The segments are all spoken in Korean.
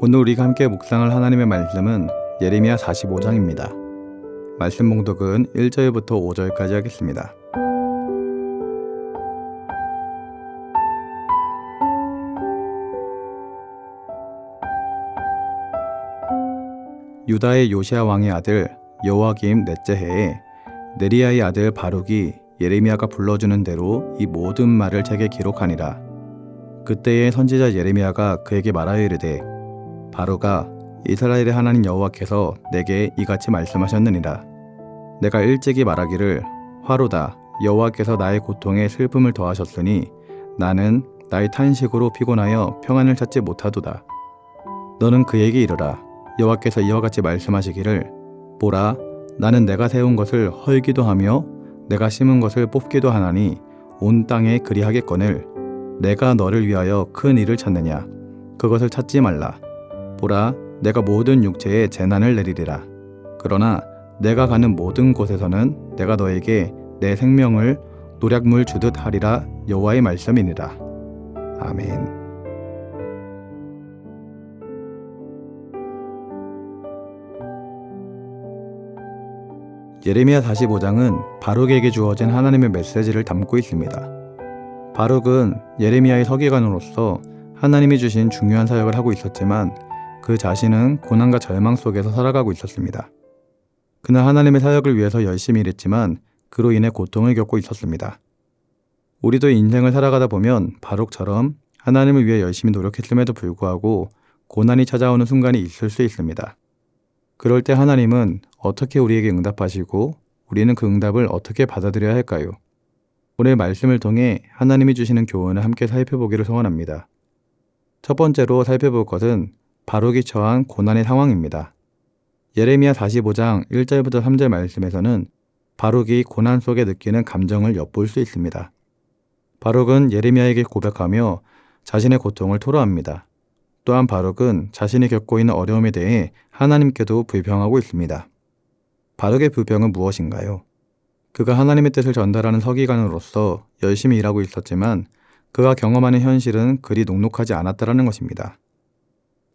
오늘 우리가 함께 묵상할 하나님의 말씀은 예레미야 45장입니다. 말씀 봉독은 1절부터 5절까지 하겠습니다. 유다의 요시야 왕의 아들 여호야김 넷째 해에 네리야의 아들 바룩이 예레미야가 불러주는 대로 이 모든 말을 책에 기록하니라. 그때에 선지자 예레미야가 그에게 말하여 이르되 바룩아, 이스라엘의 하나님 여호와께서 내게 이같이 말씀하셨느니라. 내가 일찍이 말하기를 화로다, 여호와께서 나의 고통에 슬픔을 더하셨으니 나는 나의 탄식으로 피곤하여 평안을 찾지 못하도다. 너는 그에게 이르라. 여호와께서 이와 같이 말씀하시기를 보라, 나는 내가 세운 것을 헐기도 하며 내가 심은 것을 뽑기도 하나니 온 땅에 그리하겠거늘 내가 너를 위하여 큰 일을 찾느냐. 그것을 찾지 말라. 보라, 내가 모든 육체에 재난을 내리리라. 그러나 내가 가는 모든 곳에서는 내가 너에게 내 생명을 노략물 주듯 하리라. 여호와의 말씀이니라. 아멘. 예레미야 45장은 바룩에게 주어진 하나님의 메시지를 담고 있습니다. 바룩은 예레미야의 서기관으로서 하나님이 주신 중요한 사역을 하고 있었지만 그 자신은 고난과 절망 속에서 살아가고 있었습니다. 그는 하나님의 사역을 위해서 열심히 일했지만 그로 인해 고통을 겪고 있었습니다. 우리도 인생을 살아가다 보면 바룩처럼 하나님을 위해 열심히 노력했음에도 불구하고 고난이 찾아오는 순간이 있을 수 있습니다. 그럴 때 하나님은 어떻게 우리에게 응답하시고 우리는 그 응답을 어떻게 받아들여야 할까요? 오늘 말씀을 통해 하나님이 주시는 교훈을 함께 살펴보기를 소원합니다. 첫 번째로 살펴볼 것은 바룩이 처한 고난의 상황입니다. 예레미야 45장 1절부터 3절 말씀에서는 바룩이 고난 속에 느끼는 감정을 엿볼 수 있습니다. 바룩은 예레미야에게 고백하며 자신의 고통을 토로합니다. 또한 바룩은 자신이 겪고 있는 어려움에 대해 하나님께도 불평하고 있습니다. 바룩의 불평은 무엇인가요? 그가 하나님의 뜻을 전달하는 서기관으로서 열심히 일하고 있었지만 그가 경험하는 현실은 그리 녹록하지 않았다는 것입니다.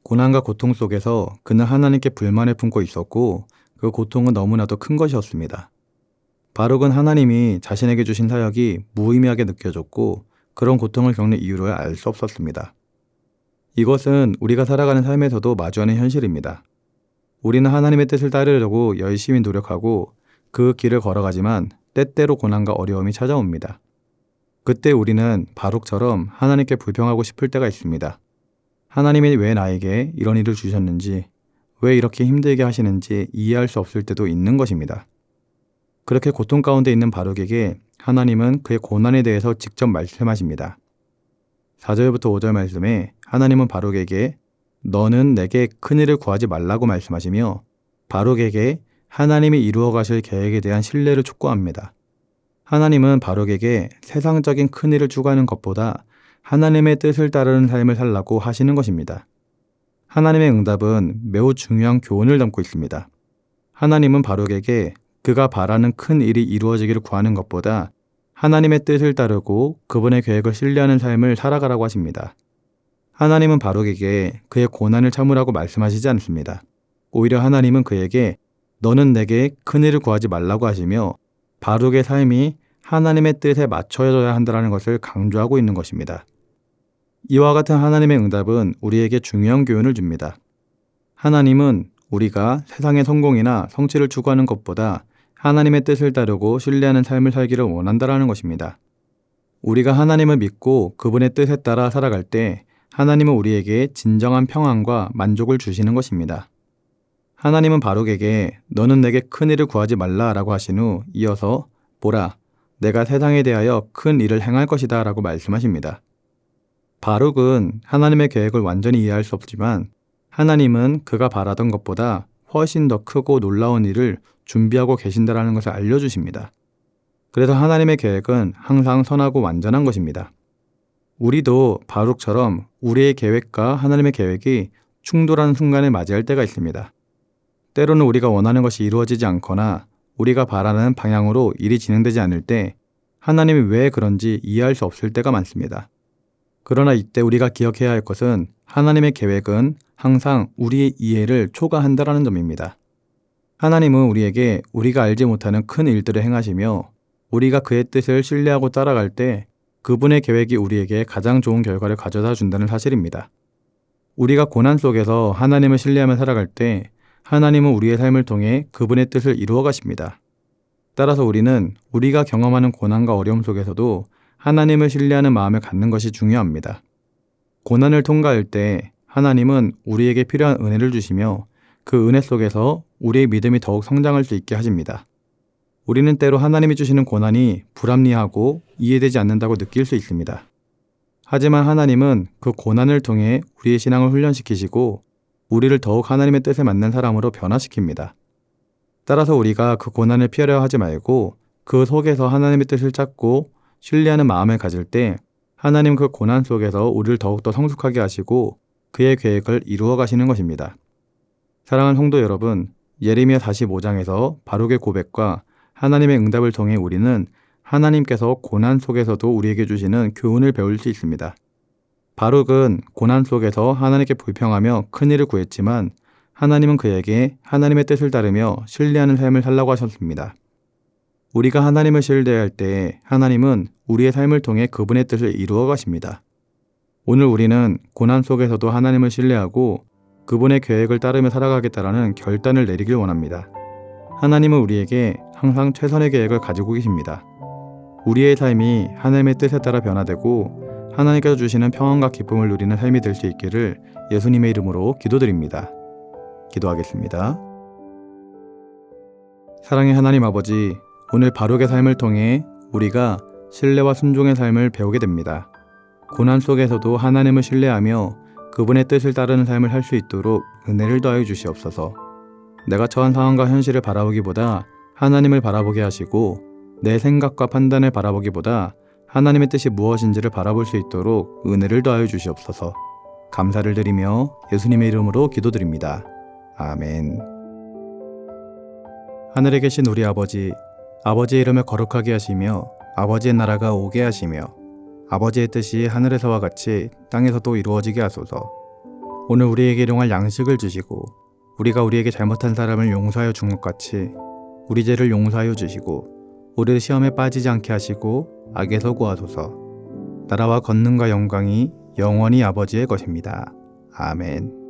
고난과 고통 속에서 그는 하나님께 불만을 품고 있었고 그 고통은 너무나도 큰 것이었습니다. 바룩은 하나님이 자신에게 주신 사역이 무의미하게 느껴졌고 그런 고통을 겪는 이유를 알 수 없었습니다. 이것은 우리가 살아가는 삶에서도 마주하는 현실입니다. 우리는 하나님의 뜻을 따르려고 열심히 노력하고 그 길을 걸어가지만 때때로 고난과 어려움이 찾아옵니다. 그때 우리는 바룩처럼 하나님께 불평하고 싶을 때가 있습니다. 하나님이 왜 나에게 이런 일을 주셨는지, 왜 이렇게 힘들게 하시는지 이해할 수 없을 때도 있는 것입니다. 그렇게 고통 가운데 있는 바룩에게 하나님은 그의 고난에 대해서 직접 말씀하십니다. 4절부터 5절 말씀에 하나님은 바룩에게 너는 내게 큰일을 구하지 말라고 말씀하시며 바룩에게 하나님이 이루어 가실 계획에 대한 신뢰를 촉구합니다. 하나님은 바룩에게 세상적인 큰일을 추구하는 것보다 하나님의 뜻을 따르는 삶을 살라고 하시는 것입니다. 하나님의 응답은 매우 중요한 교훈을 담고 있습니다. 하나님은 바룩에게 그가 바라는 큰 일이 이루어지기를 구하는 것보다 하나님의 뜻을 따르고 그분의 계획을 신뢰하는 삶을 살아가라고 하십니다. 하나님은 바룩에게 그의 고난을 참으라고 말씀하시지 않습니다. 오히려 하나님은 그에게 너는 내게 큰일을 구하지 말라고 하시며 바룩의 삶이 하나님의 뜻에 맞춰져야 한다는 것을 강조하고 있는 것입니다. 이와 같은 하나님의 응답은 우리에게 중요한 교훈을 줍니다. 하나님은 우리가 세상의 성공이나 성취를 추구하는 것보다 하나님의 뜻을 따르고 신뢰하는 삶을 살기를 원한다는 것입니다. 우리가 하나님을 믿고 그분의 뜻에 따라 살아갈 때 하나님은 우리에게 진정한 평안과 만족을 주시는 것입니다. 하나님은 바룩에게 너는 내게 큰 일을 구하지 말라라고 하신 후 이어서 보라, 내가 세상에 대하여 큰 일을 행할 것이다 라고 말씀하십니다. 바룩은 하나님의 계획을 완전히 이해할 수 없지만 하나님은 그가 바라던 것보다 훨씬 더 크고 놀라운 일을 준비하고 계신다라는 것을 알려주십니다. 그래서 하나님의 계획은 항상 선하고 완전한 것입니다. 우리도 바룩처럼 우리의 계획과 하나님의 계획이 충돌하는 순간을 맞이할 때가 있습니다. 때로는 우리가 원하는 것이 이루어지지 않거나 우리가 바라는 방향으로 일이 진행되지 않을 때 하나님이 왜 그런지 이해할 수 없을 때가 많습니다. 그러나 이때 우리가 기억해야 할 것은 하나님의 계획은 항상 우리의 이해를 초과한다라는 점입니다. 하나님은 우리에게 우리가 알지 못하는 큰 일들을 행하시며 우리가 그의 뜻을 신뢰하고 따라갈 때 그분의 계획이 우리에게 가장 좋은 결과를 가져다 준다는 사실입니다. 우리가 고난 속에서 하나님을 신뢰하며 살아갈 때 하나님은 우리의 삶을 통해 그분의 뜻을 이루어 가십니다. 따라서 우리는 우리가 경험하는 고난과 어려움 속에서도 하나님을 신뢰하는 마음을 갖는 것이 중요합니다. 고난을 통과할 때 하나님은 우리에게 필요한 은혜를 주시며 그 은혜 속에서 우리의 믿음이 더욱 성장할 수 있게 하십니다. 우리는 때로 하나님이 주시는 고난이 불합리하고 이해되지 않는다고 느낄 수 있습니다. 하지만 하나님은 그 고난을 통해 우리의 신앙을 훈련시키시고 우리를 더욱 하나님의 뜻에 맞는 사람으로 변화시킵니다. 따라서 우리가 그 고난을 피하려 하지 말고 그 속에서 하나님의 뜻을 찾고 신뢰하는 마음을 가질 때 하나님 그 고난 속에서 우리를 더욱더 성숙하게 하시고 그의 계획을 이루어 가시는 것입니다. 사랑하는 성도 여러분, 예레미야 45장에서 바룩의 고백과 하나님의 응답을 통해 우리는 하나님께서 고난 속에서도 우리에게 주시는 교훈을 배울 수 있습니다. 바룩은 고난 속에서 하나님께 불평하며 큰일을 구했지만 하나님은 그에게 하나님의 뜻을 따르며 신뢰하는 삶을 살라고 하셨습니다. 우리가 하나님을 신뢰할 때 하나님은 우리의 삶을 통해 그분의 뜻을 이루어 가십니다. 오늘 우리는 고난 속에서도 하나님을 신뢰하고 그분의 계획을 따르며 살아가겠다라는 결단을 내리길 원합니다. 하나님은 우리에게 항상 최선의 계획을 가지고 계십니다. 우리의 삶이 하나님의 뜻에 따라 변화되고 하나님께서 주시는 평안과 기쁨을 누리는 삶이 될 수 있기를 예수님의 이름으로 기도드립니다. 기도하겠습니다. 사랑의 하나님 아버지, 오늘 바룩의 삶을 통해 우리가 신뢰와 순종의 삶을 배우게 됩니다. 고난 속에서도 하나님을 신뢰하며 그분의 뜻을 따르는 삶을 할 수 있도록 은혜를 더하여 주시옵소서. 내가 처한 상황과 현실을 바라보기보다 하나님을 바라보게 하시고 내 생각과 판단을 바라보기보다 하나님의 뜻이 무엇인지를 바라볼 수 있도록 은혜를 더하여 주시옵소서. 감사를 드리며 예수님의 이름으로 기도드립니다. 아멘. 하늘에 계신 우리 아버지, 아버지의 이름을 거룩하게 하시며 아버지의 나라가 오게 하시며 아버지의 뜻이 하늘에서와 같이 땅에서도 이루어지게 하소서. 오늘 우리에게 일용할 양식을 주시고 우리가 우리에게 잘못한 사람을 용서하여 준 것 같이 우리 죄를 용서하여 주시고 우리를 시험에 빠지지 않게 하시고 악에서 구하소서. 나라와 권능과 영광이 영원히 아버지의 것입니다. 아멘.